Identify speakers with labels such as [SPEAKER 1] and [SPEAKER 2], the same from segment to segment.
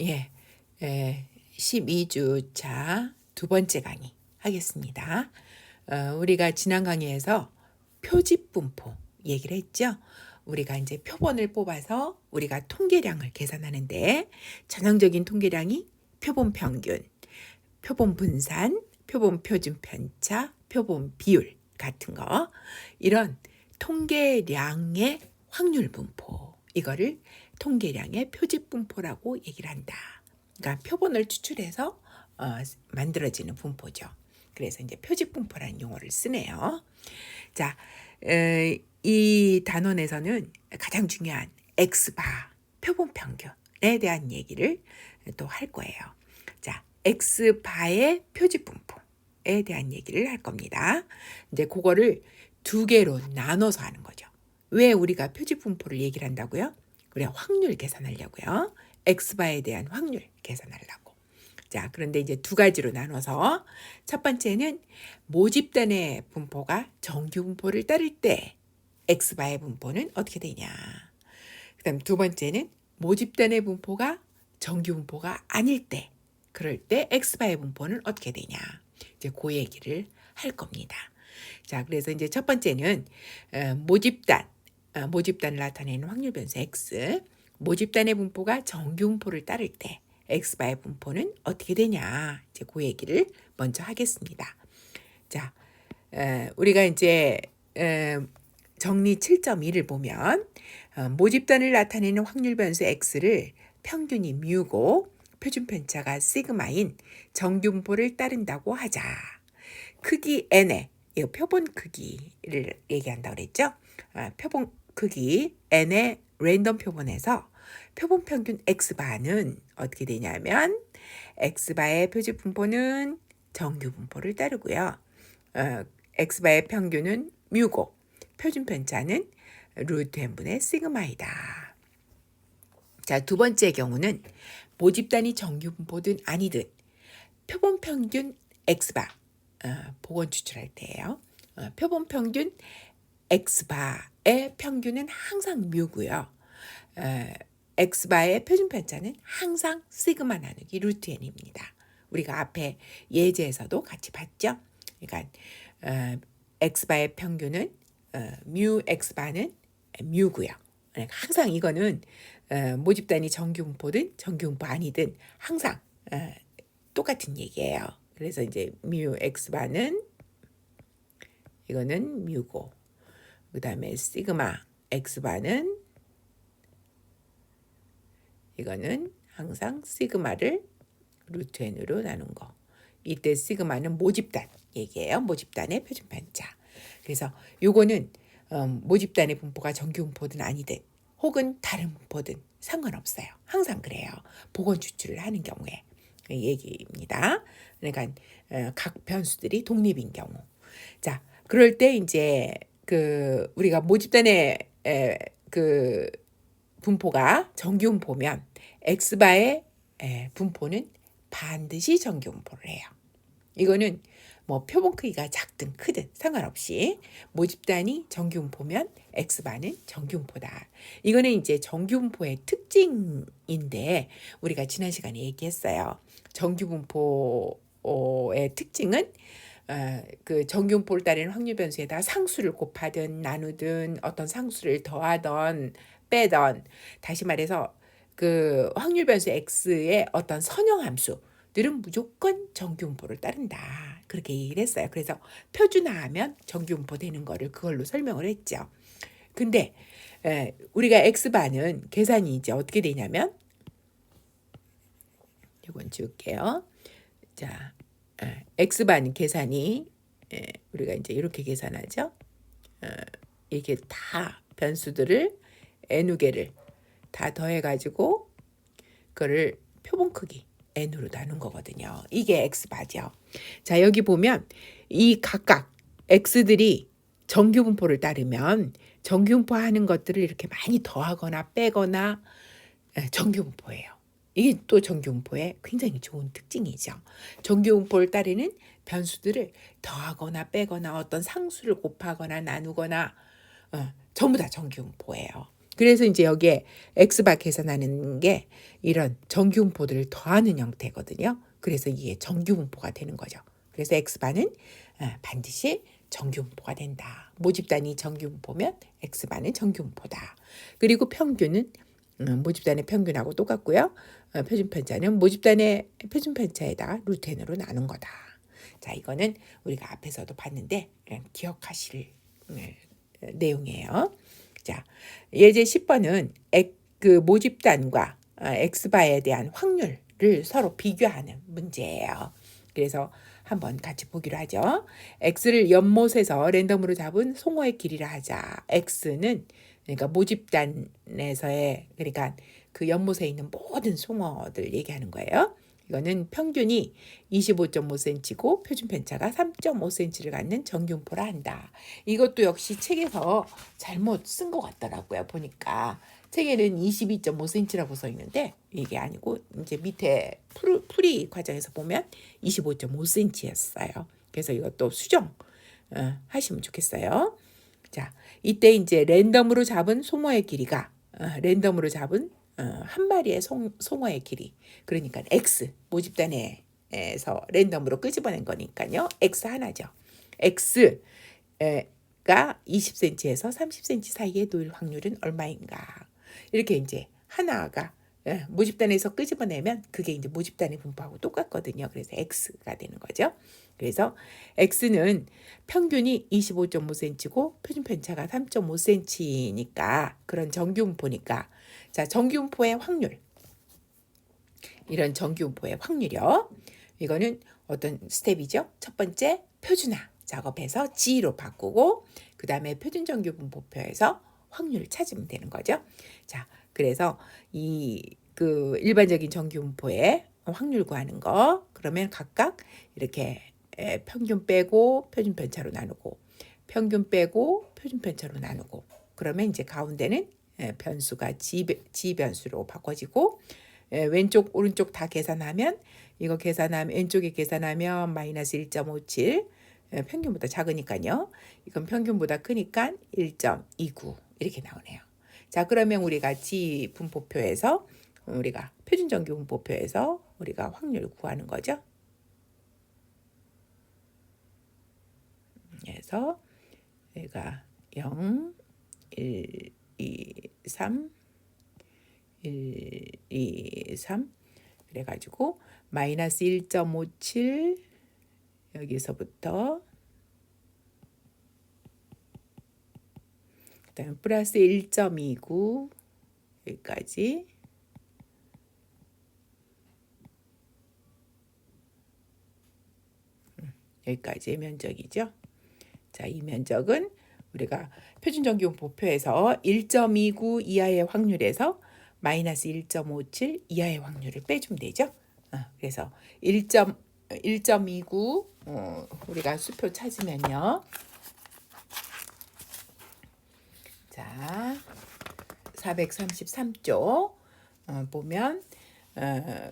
[SPEAKER 1] 예, 12주차 두 번째 강의 하겠습니다. 우리가 지난 강의에서 표집분포 얘기를 했죠. 우리가 이제 표본을 뽑아서 우리가 통계량을 계산하는데 전형적인 통계량이 표본 평균, 표본 분산, 표본 표준 편차, 표본 비율 같은 거, 이런 통계량의 확률 분포, 이거를 통계량의 표집 분포라고 얘기를 한다. 그러니까 표본을 추출해서 만들어지는 분포죠. 그래서 이제 표집 분포라는 용어를 쓰네요. 자, 이 단원에서는 가장 중요한 X바, 표본 평균에 대한 얘기를 또 할 거예요. 자, X바의 표집 분포에 대한 얘기를 할 겁니다. 이제 그거를 두 개로 나눠서 하는 거죠. 왜 우리가 표집 분포를 얘기를 한다고요? 우리가 확률 계산하려고요. X바에 대한 확률 계산하려고. 자, 그런데 이제 두 가지로 나눠서 첫 번째는 모집단의 분포가 정규 분포를 따를 때 X바의 분포는 어떻게 되냐. 그다음 두 번째는 모집단의 분포가 정규 분포가 아닐 때, 그럴 때 X바의 분포는 어떻게 되냐. 이제 그 얘기를 할 겁니다. 자, 그래서 이제 첫 번째는 모집단을 나타내는 확률 변수 X, 모집단의 분포가 정규 분포를 따를 때 X바의 분포는 어떻게 되냐. 이제 그 얘기를 먼저 하겠습니다. 자, 우리가 이제 정리 7.1을 보면 모집단을 나타내는 확률 변수 X를 평균이 뮤고 표준 편차가 시그마인 정규 분포를 따른다고 하자. 크기 n에, 이 표본 크기를 얘기한다고 그랬죠. 표본 크기 n의 랜덤 표본에서 표본 평균 X바는 어떻게 되냐면 X바의 표준 분포는 정규 분포를 따르고요. X바의 평균은 뮤고 표준 편차는 루트 n분의 시그마이다. 자, 두 번째 경우는 모집단이 정규 분포든 아니든 표본 평균 X바, 복원 추출할 때예요. 표본 평균 X바의 평균은 항상 뮤고요. X바의 표준 편차는 항상 시그마 나누기 루트 n입니다. 우리가 앞에 예제에서도 같이 봤죠. 그러니까 X바의 평균은 뮤 X바는 뮤고요. 그러니까 항상 이거는 모집단이 정규 분포든 정규 분포 아니든 항상 똑같은 얘기예요. 그래서 이제 뮤 X바는 이거는 뮤고, 그 다음에 시그마 X바는 이거는 항상 시그마를 루트 n으로 나눈 거. 이때 시그마는 모집단 얘기예요. 모집단의 표준 편차. 그래서 요거는 모집단의 분포가 정규 분포든 아니든 혹은 다른 분포든 상관없어요. 항상 그래요. 복원 추출을 하는 경우에 얘기입니다. 그러니까 각 변수들이 독립인 경우. 자, 그럴 때 이제 우리가 모집단의 분포가 정규 분포면 X바의 분포는 반드시 정규 분포를 해요. 이거는 뭐 표본 크기가 작든 크든 상관없이 모집단이 정규 분포면 X바는 정규 분포다. 이거는 이제 정규 분포의 특징인데 우리가 지난 시간에 얘기했어요. 정규 분포의 특징은 그 정규 분포를 따르는 확률 변수에다 상수를 곱하든 나누든 어떤 상수를 더하던 빼던, 다시 말해서 그 확률 변수 X의 어떤 선형함수들은 무조건 정규 분포를 따른다. 그렇게 얘기를 했어요. 그래서 표준화하면 정규 분포 되는 거를 그걸로 설명을 했죠. 근데 우리가 X바는 계산이 이제 어떻게 되냐면, 이건 지울게요. 자, X반 계산이 우리가 이제 이렇게 계산하죠. 이렇게 다 변수들을 n우개를 다 더해가지고 그거를 표본 크기 n으로 나눈 거거든요. 이게 X바죠. 자, 여기 보면 이 각각 X들이 정규 분포를 따르면 정규 분포하는 것들을 이렇게 많이 더하거나 빼거나 정규 분포예요. 이게 또 정규 분포의 굉장히 좋은 특징이죠. 정규 분포를 따르는 변수들을 더하거나 빼거나 어떤 상수를 곱하거나 나누거나 전부 다 정규 분포예요. 그래서 이제 여기에 X바 계산하는 게 이런 정규분포들을 더하는 형태거든요. 그래서 이게 정규분포가 되는 거죠. 그래서 X바는 반드시 정규분포가 된다. 모집단이 정규분포면 X바는 정규분포다. 그리고 평균은 모집단의 평균하고 똑같고요. 표준편차는 모집단의 표준편차에다가 루트 n으로 나눈 거다. 자, 이거는 우리가 앞에서도 봤는데 그냥 기억하실 내용이에요. 자, 예제 10번은 그 모집단과 X바에 대한 확률을 서로 비교하는 문제예요. 그래서 한번 같이 보기로 하죠. X를 연못에서 랜덤으로 잡은 송어의 길이라 하자. X는 그러니까 모집단에서의 그러니까 그 연못에 있는 모든 송어들 얘기하는 거예요. 이거는 평균이 25.5cm고 표준 편차가 3.5cm를 갖는 정균포라 한다. 이것도 역시 책에서 잘못 쓴 것 같더라고요. 보니까 책에는 22.5cm라고 써 있는데 이게 아니고 이제 밑에 풀이 과정에서 보면 25.5cm였어요. 그래서 이것도 수정 하시면 좋겠어요. 자, 이때 이제 랜덤으로 잡은 송어의 길이가 랜덤으로 잡은 한 마리의 송어의 길이, 그러니까 X 모집단에서 랜덤으로 끄집어낸 거니까요. X 하나죠. X가 20cm에서 30cm 사이에 놓일 확률은 얼마인가? 이렇게 이제 하나가 모집단에서 끄집어내면 그게 이제 모집단의 분포하고 똑같거든요. 그래서 X가 되는 거죠. 그래서 X는 평균이 25.5cm고 표준 편차가 3.5cm니까 그런 정규분포니까 자, 정규분포의 확률. 이런 정규분포의 확률이요. 이거는 어떤 스텝이죠? 첫 번째 표준화 작업해서 G로 바꾸고 그 다음에 표준 정규분포표에서 확률을 찾으면 되는 거죠. 자, 그래서 그 일반적인 정규분포의 확률 구하는 거 그러면 각각 이렇게 평균 빼고 표준 편차로 나누고 평균 빼고 표준 편차로 나누고 그러면 이제 가운데는 변수가 G 변수로 바꿔지고 왼쪽 오른쪽 다 계산하면 이거 계산하면 왼쪽에 계산하면 마이너스 1.57 평균보다 작으니까요. 이건 평균보다 크니까 1.29 이렇게 나오네요. 자, 그러면 우리가 G 분포표에서 우리가 표준 정규 분포표에서 우리가 확률을 구하는 거죠. 그래서 얘가 0, 1, 2, 3, 1, 2, 3 그래가지고 마이너스 1.57 여기서부터 그다음에 플러스 1.29 여기까지 여기까지의 면적이죠. 자, 이 면적은 우리가 표준정규분포표에서 1.29 이하의 확률에서 마이너스 1.57 이하의 확률을 빼주면 되죠. 그래서 1.29 우리가 수표 찾으면요. 자, 433쪽 보면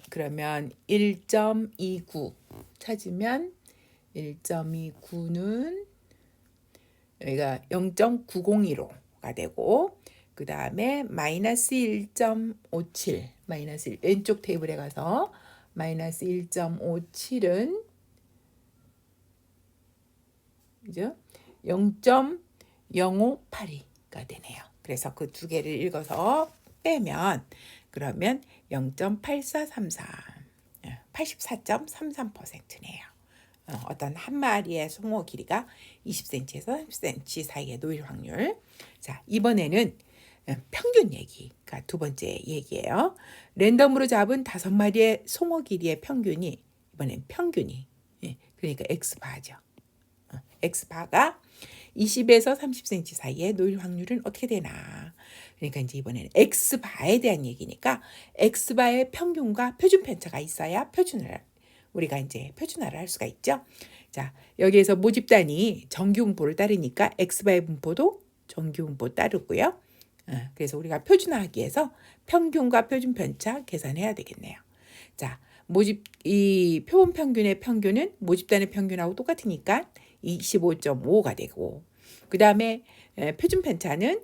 [SPEAKER 1] 그러면 1.29 찾으면 1.29는 여기가 0.901호가 되고 그 다음에 마이너스 1.57 마이너스 왼쪽 테이블에 가서 마이너스 1.57은 그죠? 0.0582가 되네요. 그래서 그 두 개를 읽어서 빼면 그러면 0.8433 84.33%네요. 어떤 한 마리의 송어 길이가 20cm에서 30cm 사이에 놓일 확률. 자, 이번에는 평균 얘기가 두 번째 얘기예요. 랜덤으로 잡은 5마리의 송어 길이의 평균이 이번엔 평균이 그러니까 X바죠. X바가 20에서 30cm 사이에 놓일 확률은 어떻게 되나. 그러니까 이제 이번에는 X바에 대한 얘기니까 X바의 평균과 표준 편차가 있어야 우리가 이제 표준화를 할 수가 있죠. 자, 여기에서 모집단이 정규분포를 따르니까 X바의 분포도 정규분포 따르고요. 그래서 우리가 표준화하기 위해서 평균과 표준 편차 계산해야 되겠네요. 자, 이 표본 평균의 평균은 모집단의 평균하고 똑같으니까 25.5가 되고 그 다음에 표준 편차는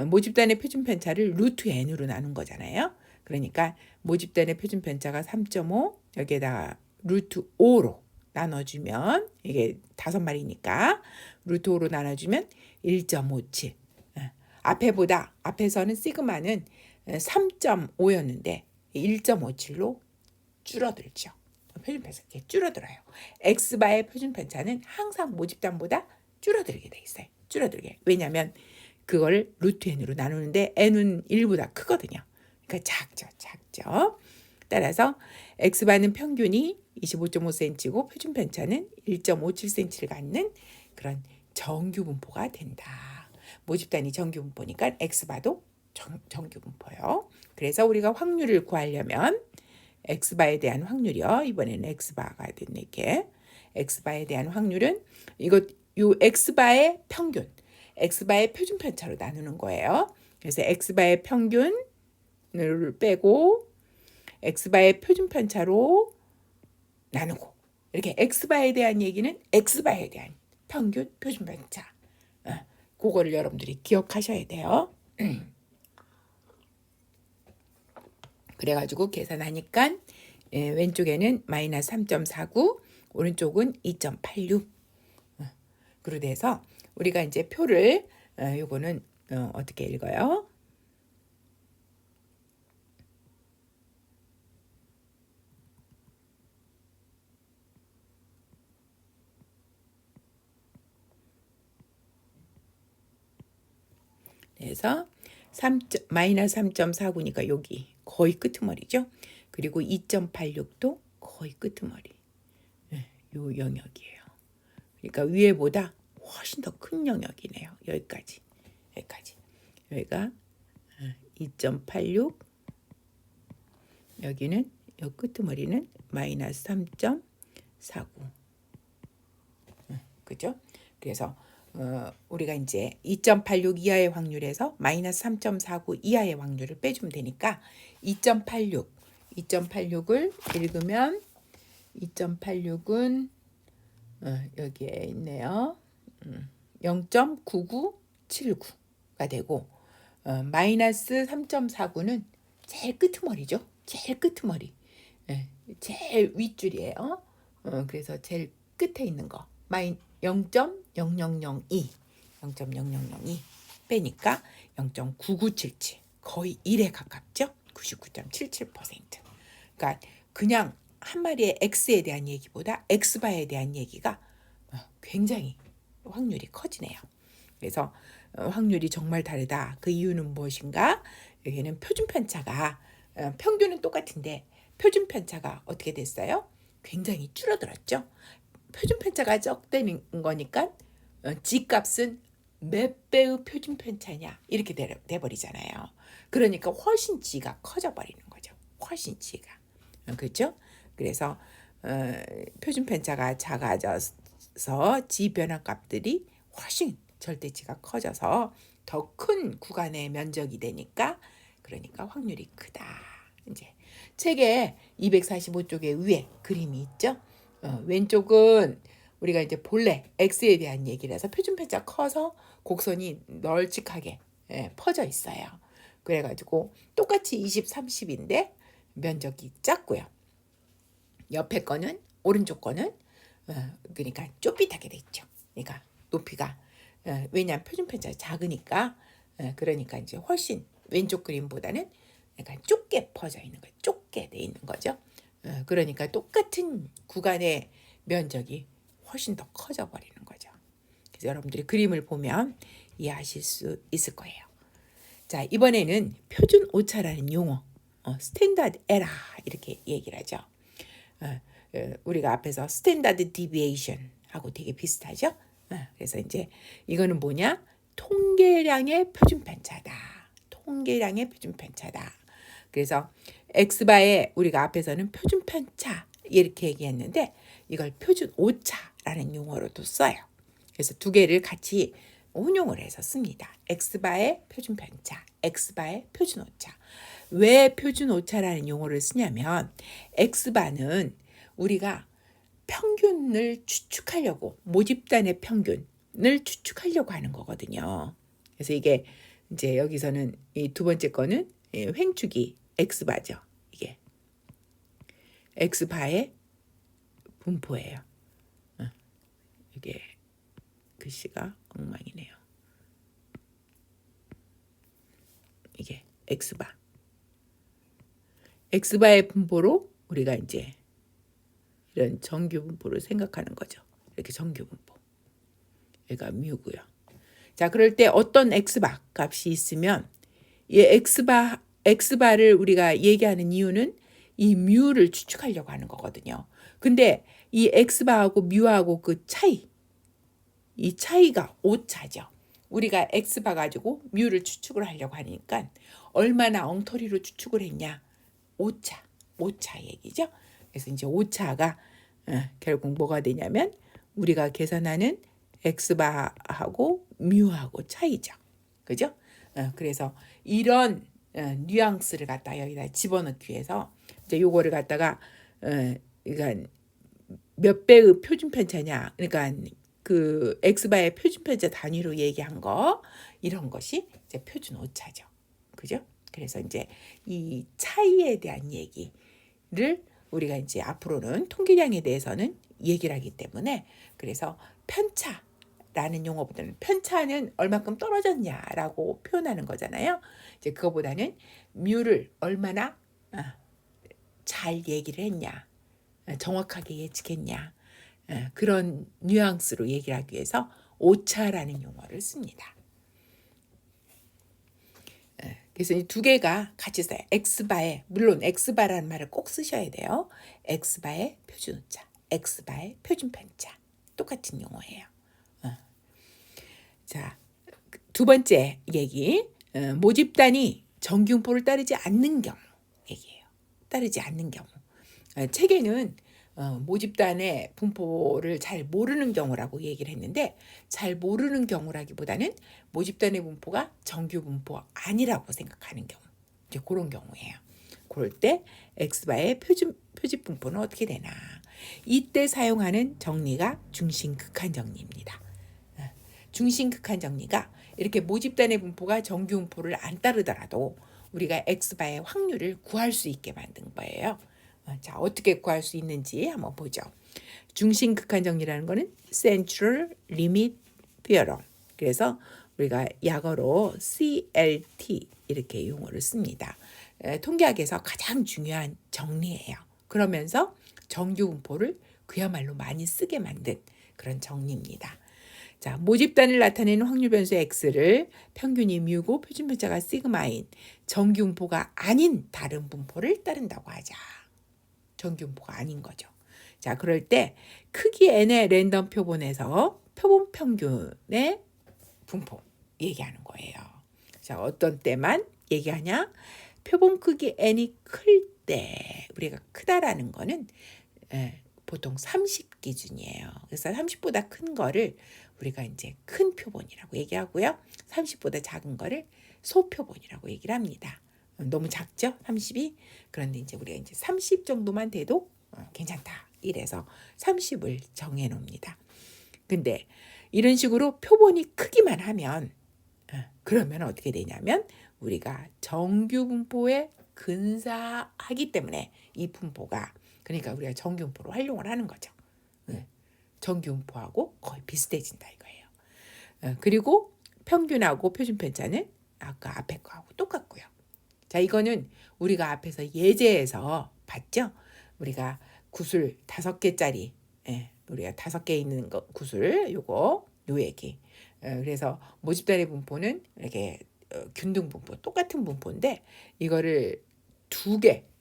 [SPEAKER 1] 모집단의 표준 편차를 루트 n으로 나눈 거잖아요. 그러니까 모집단의 표준 편차가 3.5 여기에다가 루트 5로 나눠주면 이게 5마리니까 루트 5로 나눠주면 1.57. 앞에서는 시그마는 3.5였는데 1.57로 줄어들죠. 표준 편차 이렇게 줄어들어요. X바의 표준 편차는 항상 모집단보다 줄어들게 돼 있어요. 줄어들게. 왜냐하면 그걸 루트 n으로 나누는데 n은 1보다 크거든요. 그러니까 작죠. 따라서 X바는 평균이 25.5cm고 표준 편차는 1.57cm를 갖는 그런 정규 분포가 된다. 모집단이 정규 분포니까 X바도 정규 분포요. 그래서 우리가 확률을 구하려면 X바에 대한 확률이요. 이번에는 X바가 됐네. 이렇게 X바에 대한 확률은 요 X바의 평균, X바의 표준 편차로 나누는 거예요. 그래서 X바의 평균을 빼고 X바의 표준 편차로 나누고 이렇게 X바에 대한 얘기는 X바에 대한 평균 표준 편차. 그거를 여러분들이 기억하셔야 돼요. 그래가지고 계산하니까 왼쪽에는 마이너스 3.49, 오른쪽은 2.86. 그로 돼서 우리가 이제 표를 요거는 어떻게 읽어요? 그래서 마이너스 3.49니까 여기 거의 끄트머리죠. 그리고 2.86도 거의 끄트머리. 요 영역이에요. 그러니까 위에보다 훨씬 더 큰 영역이네요. 여기까지. 여기가 2.86. 여기는 요 끄트머리는 마이너스 3.49. 그죠? 그래서 우리가 이제 2.86 이하의 확률에서 마이너스 3.49 이하의 확률을 빼주면 되니까 2.86을 읽으면 2.86은 여기에 있네요. 0.9979가 되고 마이너스 3.49는 제일 끄트머리죠. 제일 끄트머리. 제일 윗줄이에요. 그래서 제일 끝에 있는 거. 0.0002 빼니까 0.9977 거의 1에 가깝죠. 99.77%. 그러니까 그냥 한 마리의 X에 대한 얘기보다 X바에 대한 얘기가 굉장히 확률이 커지네요. 그래서 확률이 정말 다르다. 그 이유는 무엇인가? 여기는 표준 편차가 평균은 똑같은데 표준 편차가 어떻게 됐어요? 굉장히 줄어들었죠. 표준 편차가 적다는 거니까 G값은 몇 배의 표준 편차냐 이렇게 돼버리잖아요. 그러니까 훨씬 G가 커져버리는 거죠. 훨씬 G가. 그렇죠? 그래서 표준 편차가 작아져서 G 변화값들이 훨씬 절대치가 커져서 더 큰 구간의 면적이 되니까 그러니까 확률이 크다. 이제 책에 245쪽에 위에 그림이 있죠. 왼쪽은 우리가 이제 본래 X에 대한 얘기라서 표준 편차 커서 곡선이 널찍하게 퍼져 있어요. 그래가지고 똑같이 20, 30인데 면적이 작고요. 옆에 거는 오른쪽 거는 그러니까 좁빗하게 돼 있죠. 그러니까 높이가 왜냐하면 표준 편차가 작으니까 그러니까 이제 훨씬 왼쪽 그림보다는 약간 좁게 퍼져 있는 거예요. 좁게 돼 있는 거죠. 그러니까 똑같은 구간의 면적이 훨씬 더 커져 버리는 거죠. 그래서 여러분들이 그림을 보면 이해하실 수 있을 거예요. 자, 이번에는 표준 오차라는 용어, 스탠다드 에러 이렇게 얘기를 하죠. 우리가 앞에서 스탠다드 디비에이션 하고 되게 비슷하죠. 그래서 이제 이거는 뭐냐? 통계량의 표준 편차다. 통계량의 표준 편차다. 그래서 X바에 우리가 앞에서는 표준 편차 이렇게 얘기했는데 이걸 표준 오차라는 용어로도 써요. 그래서 두 개를 같이 혼용을 해서 씁니다. X바의 표준 편차, X바의 표준 오차. 왜 표준 오차라는 용어를 쓰냐면 X바는 우리가 평균을 추측하려고 모집단의 평균을 추측하려고 하는 거거든요. 그래서 이게 이제 여기서는 이 두 번째 거는 횡축이 x바죠. 이게 x바의 분포예요. 이게 글씨가 엉망이네요. 이게 x바. x바의 분포로 우리가 이제 이런 정규 분포를 생각하는 거죠. 이렇게 정규 분포. 얘가 뮤고요. 자, 그럴 때 어떤 x바 값이 있으면 이 x바를 우리가 얘기하는 이유는 이 뮤를 추측하려고 하는 거거든요. 근데 이 x바하고 뮤하고 그 차이, 이 차이가 오차죠. 우리가 x바 가지고 뮤를 추측을 하려고 하니까 얼마나 엉터리로 추측을 했냐. 오차 얘기죠. 그래서 이제 오차가 결국 뭐가 되냐면 우리가 계산하는 x바하고 뮤하고 차이죠. 그죠? 그래서 이런 뉘앙스를 갖다 여기다 집어넣기 위해서 이제 요거를 갖다가 그러니까 몇 배의 표준 편차냐. 그러니까 그 x바의 표준 편차 단위로 얘기한 거 이런 것이 이제 표준 오차죠. 그죠? 그래서 이제 이 차이에 대한 얘기를 우리가 이제 앞으로는 통계량에 대해서는 얘기를 하기 때문에 그래서 편차라는 용어보다는 편차는 얼마큼 떨어졌냐라고 표현하는 거잖아요. 이제 그거보다는 뮤를 얼마나 잘 얘기를 했냐, 정확하게 예측했냐 그런 뉘앙스로 얘기를 하기 위해서 오차라는 용어를 씁니다. 그래서 이 두 개가 같이 써요. x바의 물론 x바라는 말을 꼭 쓰셔야 돼요. x바의 표준 오차, x바의 표준 편차 똑같은 용어예요. 자, 두 번째 얘기 모집단이 정규분포를 따르지 않는 경우 얘기예요. 따르지 않는 경우 책에는 모집단의 분포를 잘 모르는 경우라고 얘기를 했는데 잘 모르는 경우라기보다는 모집단의 분포가 정규 분포 아니라고 생각하는 경우 이제 그런 경우예요. 그럴 때 x바의 표집 분포는 어떻게 되나 이때 사용하는 정리가 중심극한 정리입니다. 중심극한 정리가 이렇게 모집단의 분포가 정규 분포를 안 따르더라도 우리가 x바의 확률을 구할 수 있게 만든 거예요. 자, 어떻게 구할 수 있는지 한번 보죠. 중심극한 정리라는 거는 Central Limit Theorem. 그래서 우리가 약어로 CLT 이렇게 용어를 씁니다. 통계학에서 가장 중요한 정리예요. 그러면서 정규 분포를 그야말로 많이 쓰게 만든 그런 정리입니다. 자, 모집단을 나타내는 확률 변수 x를 평균이 뮤고 표준 편차가 시그마인 정규 분포가 아닌 다른 분포를 따른다고 하자. 정규 분포가 아닌 거죠. 자, 그럴 때 크기 n의 랜덤 표본에서 표본 평균의 분포 얘기하는 거예요. 자, 어떤 때만 얘기하냐? 표본 크기 n이 클 때 우리가 크다라는 거는 보통 30 기준이에요. 그래서 30보다 큰 거를 우리가 이제 큰 표본이라고 얘기하고요. 30보다 작은 거를 소표본이라고 얘기를 합니다. 너무 작죠? 30이. 그런데 이제 우리가 이제 30 정도만 돼도 괜찮다. 이래서 30을 정해 놓습니다. 근데 이런 식으로 표본이 크기만 하면 그러면 어떻게 되냐면 우리가 정규 분포에 근사하기 때문에 이 분포가 그러니까 우리가 정규 분포로 활용을 하는 거죠. 정규 분포하고 거의 비슷해진다 이거예요. 그리고 평균하고 표준 편차는 아까 앞에 거하고 똑같고요. 자, 이거는 우리가 앞에서 예제에서 봤죠? 우리가 구슬 5개짜리, 우리가 5개 있는 거, 구슬, 요 얘기. 그래서 모집단의 분포는 이렇게 균등 분포, 똑같은 분포인데, 이거를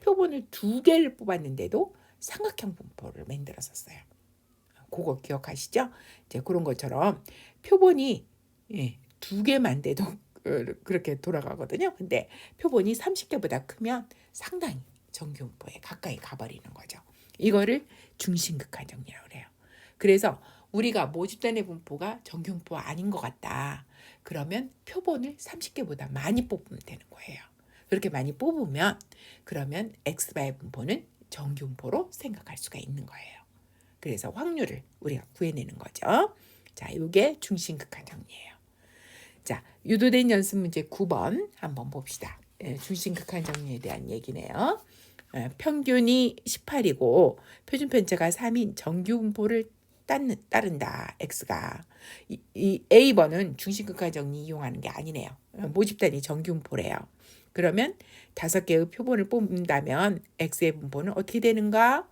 [SPEAKER 1] 표본을 2개를 뽑았는데도 삼각형 분포를 만들었었어요. 그거 기억하시죠? 이제 그런 것처럼 표본이 2개만 돼도 그렇게 돌아가거든요. 근데 표본이 30개보다 크면 상당히 정규 분포에 가까이 가버리는 거죠. 이거를 중심극한 정리라고 그래요. 그래서 우리가 모집단의 분포가 정규 분포 아닌 것 같다. 그러면 표본을 30개보다 많이 뽑으면 되는 거예요. 그렇게 많이 뽑으면 그러면 x바의 분포는 정규 분포로 생각할 수가 있는 거예요. 그래서 확률을 우리가 구해내는 거죠. 자, 이게 중심극한 정리예요. 자, 유도된 연습 문제 9번 한번 봅시다. 중심극한 정리에 대한 얘기네요. 평균이 18이고 표준편차가 3인 정규분포를 따른다. x가. 이 A번은 중심극한 정리 이용하는 게 아니네요. 모집단위 정규분포래요. 그러면 5개의 표본을 뽑는다면 x의 분포는 어떻게 되는가?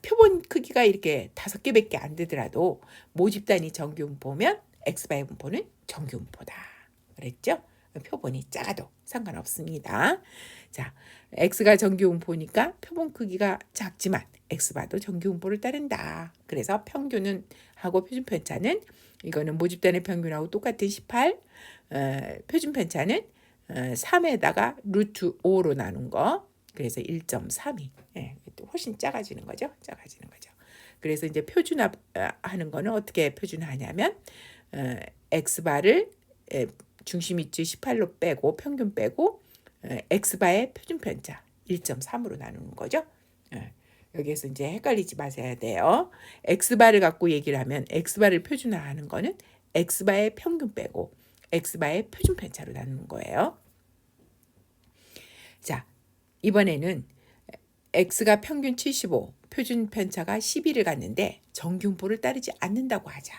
[SPEAKER 1] 표본 크기가 이렇게 5개밖에 안 되더라도 모집단위 정규분포면 x바의 분포는 정규분포다. 그랬죠? 표본이 작아도 상관없습니다. 자, x가 정규분포니까 표본 크기가 작지만 x바도 정규분포를 따른다. 그래서 평균은 하고 표준편차는 이거는 모집단의 평균하고 똑같은 18, 표준편차는 3에다가 루트 5로 나눈 거. 그래서 1.32. 훨씬 작아지는 거죠. 그래서 이제 표준화하는 거는 어떻게 표준화하냐면 x바를 중심 위치 18로 빼고 평균 빼고 x바의 표준편차 1.3으로 나누는 거죠. 여기에서 이제 헷갈리지 마셔야 돼요. x바를 갖고 얘기를 하면 x바를 표준화하는 거는 x바의 평균 빼고 x바의 표준편차로 나누는 거예요. 자, 이번에는 x가 평균 75, 표준편차가 12를 갖는데 정규분포를 따르지 않는다고 하자.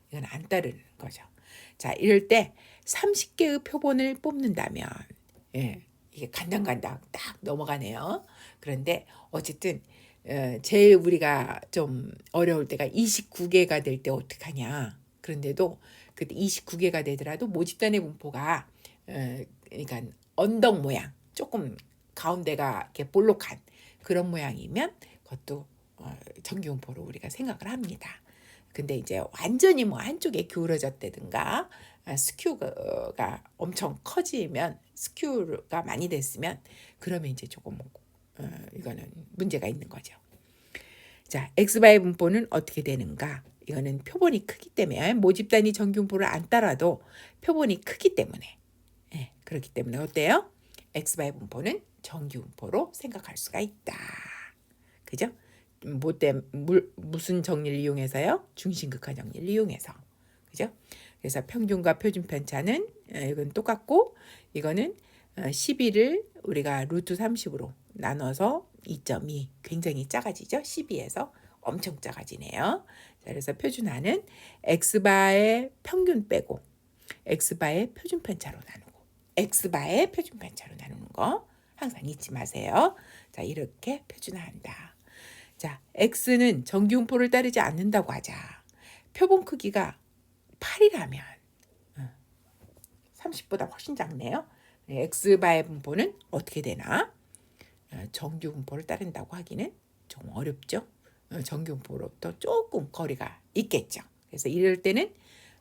[SPEAKER 1] 이건 안 따르는 거죠. 자, 이럴 때 30개의 표본을 뽑는다면 이게 간당간당 딱 넘어가네요. 그런데 어쨌든 제일 우리가 좀 어려울 때가 29개가 될 때 어떡하냐. 그런데도 그때 29개가 되더라도 모집단의 분포가 그러니까 언덕 모양 조금 가운데가 이렇게 볼록한 그런 모양이면 그것도 정규분포로 우리가 생각을 합니다. 근데 이제 완전히 뭐 한쪽에 기울어졌다든가 스큐가 엄청 커지면 스큐가 많이 됐으면 그러면 이제 조금 이거는 문제가 있는 거죠. 자, x바의 분포는 어떻게 되는가? 이거는 표본이 크기 때문에 모집단위 정규분포를 안 따라도 표본이 크기 때문에 그렇기 때문에 어때요? x바의 분포는 정규분포로 생각할 수가 있다. 그죠? 무슨 정리를 이용해서요? 중심극한 정리를 이용해서. 그죠? 그래서 평균과 표준편차는 이건 똑같고 이거는 12를 우리가 루트 30으로 나눠서 2.2 굉장히 작아지죠? 12에서 엄청 작아지네요. 자, 그래서 표준화는 x바의 평균 빼고 x바의 표준편차로 나누고 x바의 표준편차로 나누는 거 항상 잊지 마세요. 자, 이렇게 표준화한다. 자, x는 정규분포를 따르지 않는다고 하자. 표본 크기가 8이라면 30보다 훨씬 작네요. x바의 분포는 어떻게 되나? 정규분포를 따른다고 하기는 좀 어렵죠. 정규분포로부터 조금 거리가 있겠죠. 그래서 이럴 때는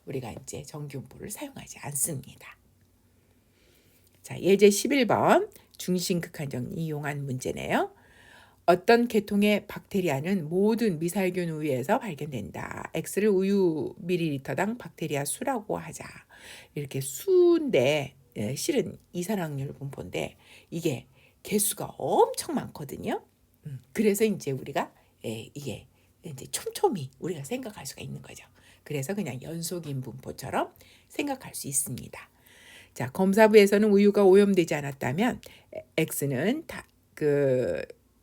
[SPEAKER 1] 우리가 이제 정규분포를 사용하지 않습니다. 자, 예제 11번 중심극한 정리 이용한 문제네요. 어떤 계통의 박테리아는 모든 미살균 우유에서 발견된다. X를 우유 밀리리터당 박테리아 수라고 하자. 이렇게 수인데 실은 이산화황률 분포인데 이게 개수가 엄청 많거든요. 그래서 이제 우리가 이게 이제 촘촘히 우리가 생각할 수가 있는 거죠. 그래서 그냥 연속인 분포처럼 생각할 수 있습니다. 자, 검사부에서는 우유가 오염되지 않았다면 X는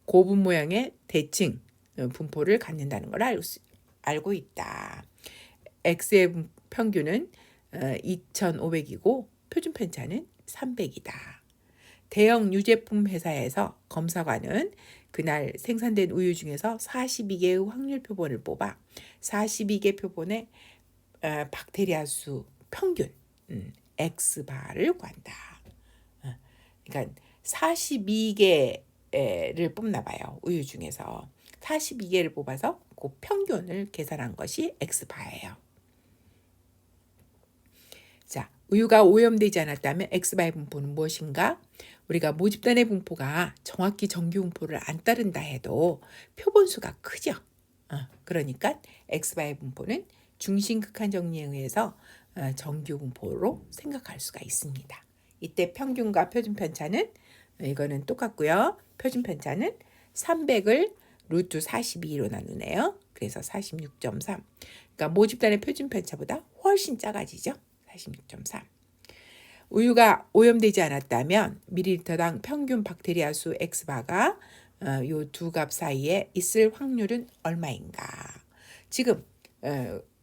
[SPEAKER 1] 고분 모양의 대칭 분포를 갖는다는 걸 알고 있다. X의 평균은 2,500이고 표준편차는 300이다. 대형 유제품 회사에서 검사관은 그날 생산된 우유 중에서 42개의 확률 표본을 뽑아 42개 표본의 박테리아 수 평균 X바를 구한다. 그러니까 42개를 뽑나 봐요. 우유 중에서 42개를 뽑아서 그 평균을 계산한 것이 X바예요. 자, 우유가 오염되지 않았다면 X바의 분포는 무엇인가? 우리가 모집단의 분포가 정확히 정규분포를 안 따른다 해도 표본수가 크죠. 그러니까 X바의 분포는 중심극한 정리에 의해서 정규분포로 생각할 수가 있습니다. 이때 평균과 표준편차는 이거는 똑같고요. 표준편차는 300을 루트 42로 나누네요. 그래서 46.3. 그러니까 모집단의 표준편차보다 훨씬 작아지죠. 46.3. 우유가 오염되지 않았다면 밀리리터당 평균 박테리아 수 X바가 요 두 값 사이에 있을 확률은 얼마인가. 지금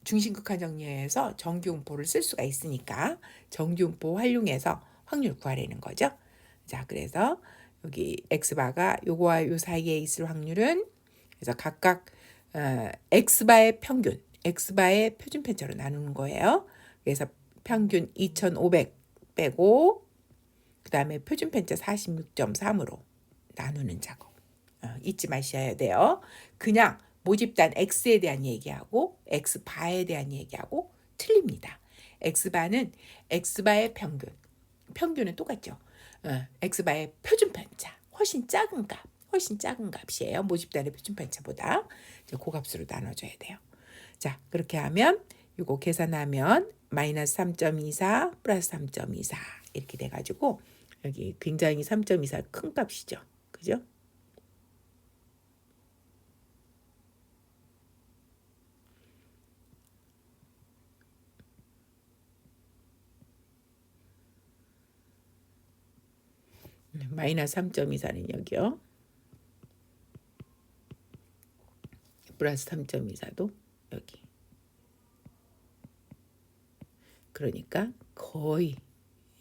[SPEAKER 1] 중심극한 정리에서 정규분포를 쓸 수가 있으니까 정규분포 활용해서 확률 구하라는 거죠. 자, 그래서 여기 X바가 요거와 요 사이에 있을 확률은, 그래서 각각 X바의 평균, X바의 표준 편차로 나누는 거예요. 그래서 평균 2,500 빼고 그 다음에 표준 편차 46.3으로 나누는 작업. 잊지 마셔야 돼요. 그냥 모집단 X에 대한 얘기하고 X바에 대한 얘기하고 틀립니다. X바는 X바의 평균은 똑같죠. X바의 표준 편차, 훨씬 작은 값이에요. 모집단의 표준 편차보다. 그 값으로 나눠줘야 돼요. 자, 그렇게 하면 이거 계산하면 마이너스 3.24 플러스 3.24 이렇게 돼가지고 여기 굉장히 3.24 큰 값이죠. 그죠? 마이너스 3.24는 여기요. 플러스 3.24도 여기. 그러니까 거의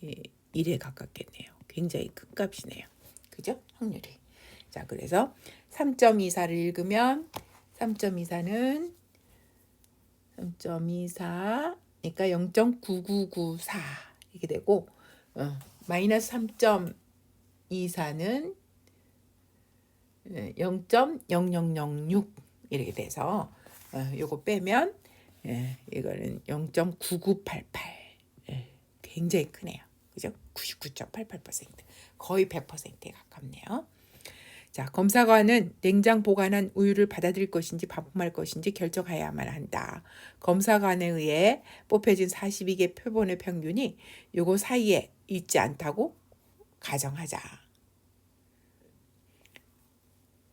[SPEAKER 1] 1에 가깝겠네요. 굉장히 큰 값이네요. 그죠? 확률이. 자, 그래서 3.24를 읽으면 3.24는 3.24 그러니까 0.9994 이렇게 되고 마이너스 3.24는 0.0006 이렇게 돼서 요거 빼면 이거는 0.9988 굉장히 크네요. 그죠? 99.88% 거의 100%에 가깝네요. 자, 검사관은 냉장 보관한 우유를 받아들일 것인지 반품할 것인지 결정해야만 한다. 검사관에 의해 뽑혀진 42개 표본의 평균이 요거 사이에 있지 않다고 가정하자.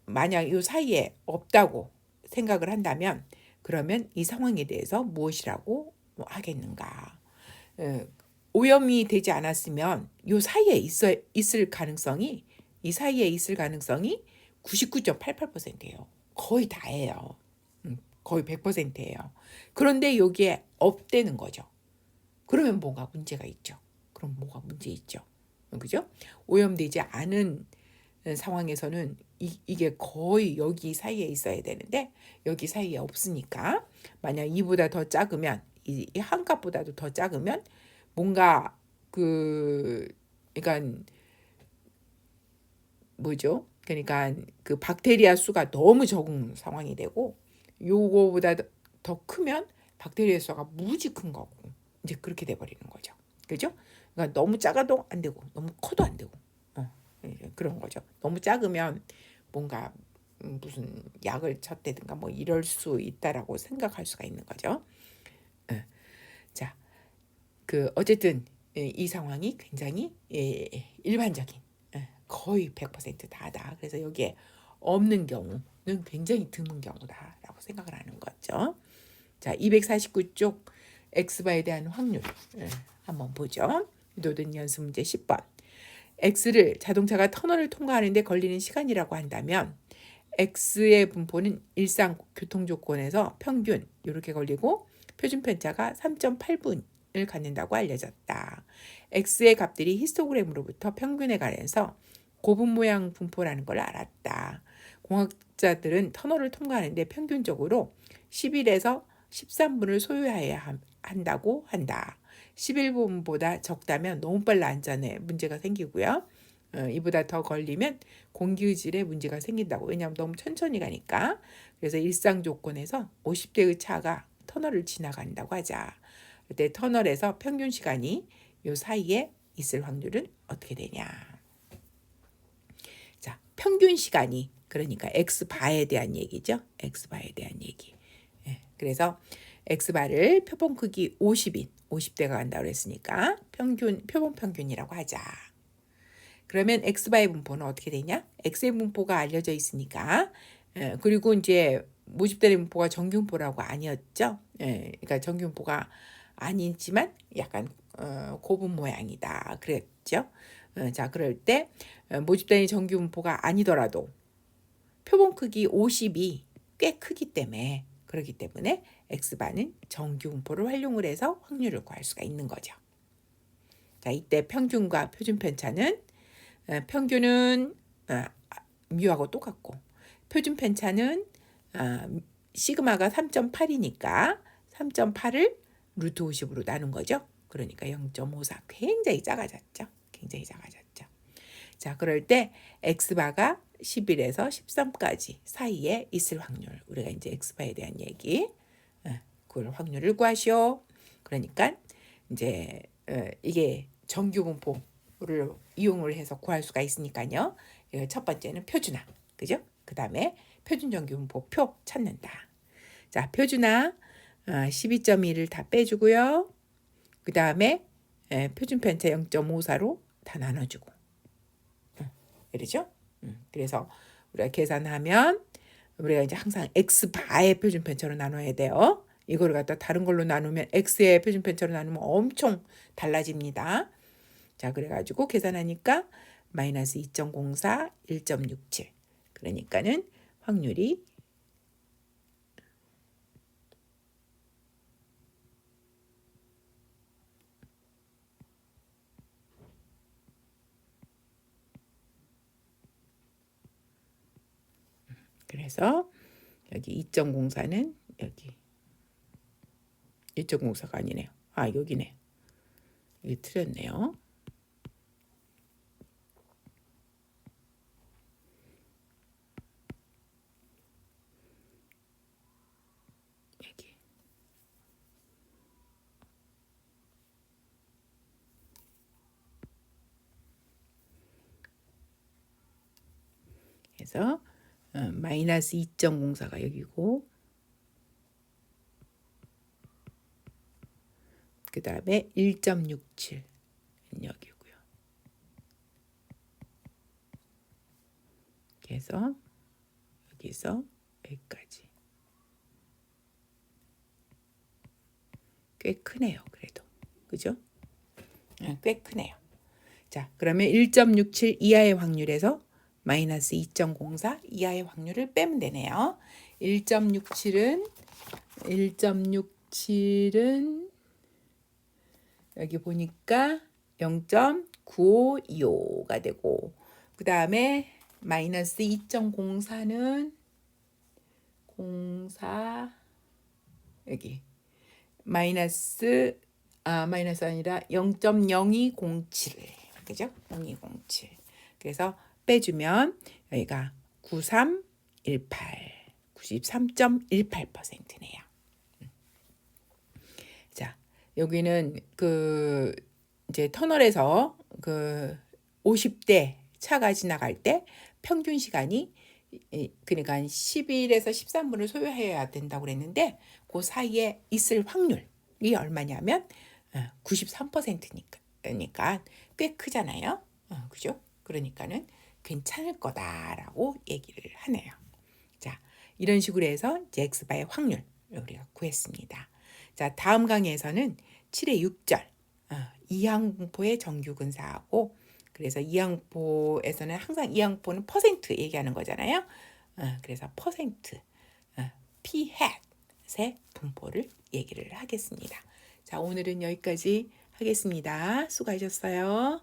[SPEAKER 1] 만약 요 사이에 없다고 생각을 한다면 그러면 이 상황에 대해서 무엇이라고 하겠는가. 오염이 되지 않았으면 요 사이에 있을 가능성이 99.88%예요. 거의 다예요. 거의 100%예요. 그런데 여기에 없다는 거죠. 그러면 뭐가 문제가 있죠. 그럼 뭐가 문제 있죠. 그죠? 오염되지 않은 상황에서는 이게 거의 여기 사이에 있어야 되는데 여기 사이에 없으니까 만약 이보다 더 작으면 이 한 값보다도 더 작으면 뭔가 그러니까 뭐죠? 그러니까 그 박테리아 수가 너무 적은 상황이 되고 요거보다 더 크면 박테리아 수가 무지 큰 거고 이제 그렇게 돼 버리는 거죠. 그죠? 그러니까 너무 작아도 안 되고 너무 커도 안 되고 그런 거죠. 너무 작으면 뭔가 무슨 약을 쳤다든가 뭐 이럴 수 있다라고 생각할 수가 있는 거죠. 자, 어쨌든 이 상황이 굉장히 일반적인 거의 100% 다다. 그래서 여기에 없는 경우는 굉장히 드문 경우다라고 생각을 하는 거죠. 자, 249쪽 X바에 대한 확률 한번 보죠. 노든 연습 문제 10번. X를 자동차가 터널을 통과하는데 걸리는 시간이라고 한다면 X의 분포는 일상 교통 조건에서 평균 이렇게 걸리고 표준 편차가 3.8분을 갖는다고 알려졌다. X의 값들이 히스토그램으로부터 평균에 관해서 고분 모양 분포라는 걸 알았다. 공학자들은 터널을 통과하는데 평균적으로 11에서 13분을 소요해야 한다고 한다. 11분보다 적다면 너무 빨리 안전에 문제가 생기고요. 이보다 더 걸리면 공기의질에 문제가 생긴다고. 왜냐하면 너무 천천히 가니까. 그래서 일상 조건에서 50대의 차가 터널을 지나간다고 하자. 그때 터널에서 평균 시간이 요 사이에 있을 확률은 어떻게 되냐. 자, 평균 시간이 그러니까 X바에 대한 얘기죠. X바에 대한 얘기. 그래서 X바를 표본 크기 50대가 간다고 했으니까 표본 평균이라고 하자. 그러면 X바의 분포는 어떻게 되냐? X의 분포가 알려져 있으니까 그리고 이제 모집단의 분포가 정규분포라고 아니었죠. 그러니까 정규분포가 아니지만 약간 고분 모양이다 그랬죠. 자, 그럴 때 모집 단위 정규 분포가 아니더라도 표본 크기 50이 꽤 크기 때문에 그렇기 때문에 X반은 정규 분포를 활용을 해서 확률을 구할 수가 있는 거죠. 자, 이때 평균과 표준 편차는 평균은 뮤하고 똑같고 표준 편차는 시그마가 3.8이니까 3.8을 루트 50으로 나눈 거죠. 그러니까 0.54 굉장히 작아졌죠. 굉장히 작아졌죠. 자, 그럴 때 X바가 11에서 13까지 사이에 있을 확률. 우리가 이제 X바에 대한 얘기. 그 확률을 구하시오. 그러니까 이제 이게 정규 분포를 이용을 해서 구할 수가 있으니까요. 첫 번째는 표준화. 그죠? 그다음에 표준 정규 분포 표 찾는다. 자, 표준화 12.1을 다 빼주고요. 그다음에 표준 편차 0.54로 다 나눠주고. 이러죠? 그래서 우리가 계산하면 우리가 이제 항상 X바의 표준 편차로 나눠야 돼요. 이거를 갖다 다른 걸로 나누면 X의 표준 편차로 나누면 엄청 달라집니다. 자, 그래가지고 계산하니까 마이너스 2.04, 1.67. 그러니까는 확률이 그래서 여기 2.04는 여기 2.04가 아니네요. 여기네. 이게 틀렸네요. 여기. 그래서 마이너스 2.04가 여기고 그 다음에 1.67은 여기고요. 그래서 여기서 여기까지 꽤 크네요. 그래도 그죠? 꽤 크네요. 자, 그러면 1.67 이하의 확률에서 마이너스 2.04 이하의 확률을 빼면 되네요. 1.67은 여기 보니까 0.9525가 되고 그 다음에 마이너스 2.04는 04 여기 마이너스 아니라 0.0207 그죠? 0207 그래서 빼주면 여기가 9318 93.18%네요. 자, 여기는 그 이제 터널에서 그 50대 차가 지나갈 때 평균 시간이 그러니까 11에서 13분을 소요해야 된다고 그랬는데 그 사이에 있을 확률이 얼마냐면 93%니까 꽤 크잖아요. 그죠? 그러니까는 괜찮을 거다라고 얘기를 하네요. 자, 이런 식으로 해서 이제 X바의 확률 우리가 구했습니다. 자, 다음 강의에서는 7의 6절 이항분포의 정규 근사하고 그래서 이항분포에서는 항상 이항분포는 퍼센트 얘기하는 거잖아요. 그래서 퍼센트 p 햇의 분포를 얘기를 하겠습니다. 자, 오늘은 여기까지 하겠습니다. 수고하셨어요.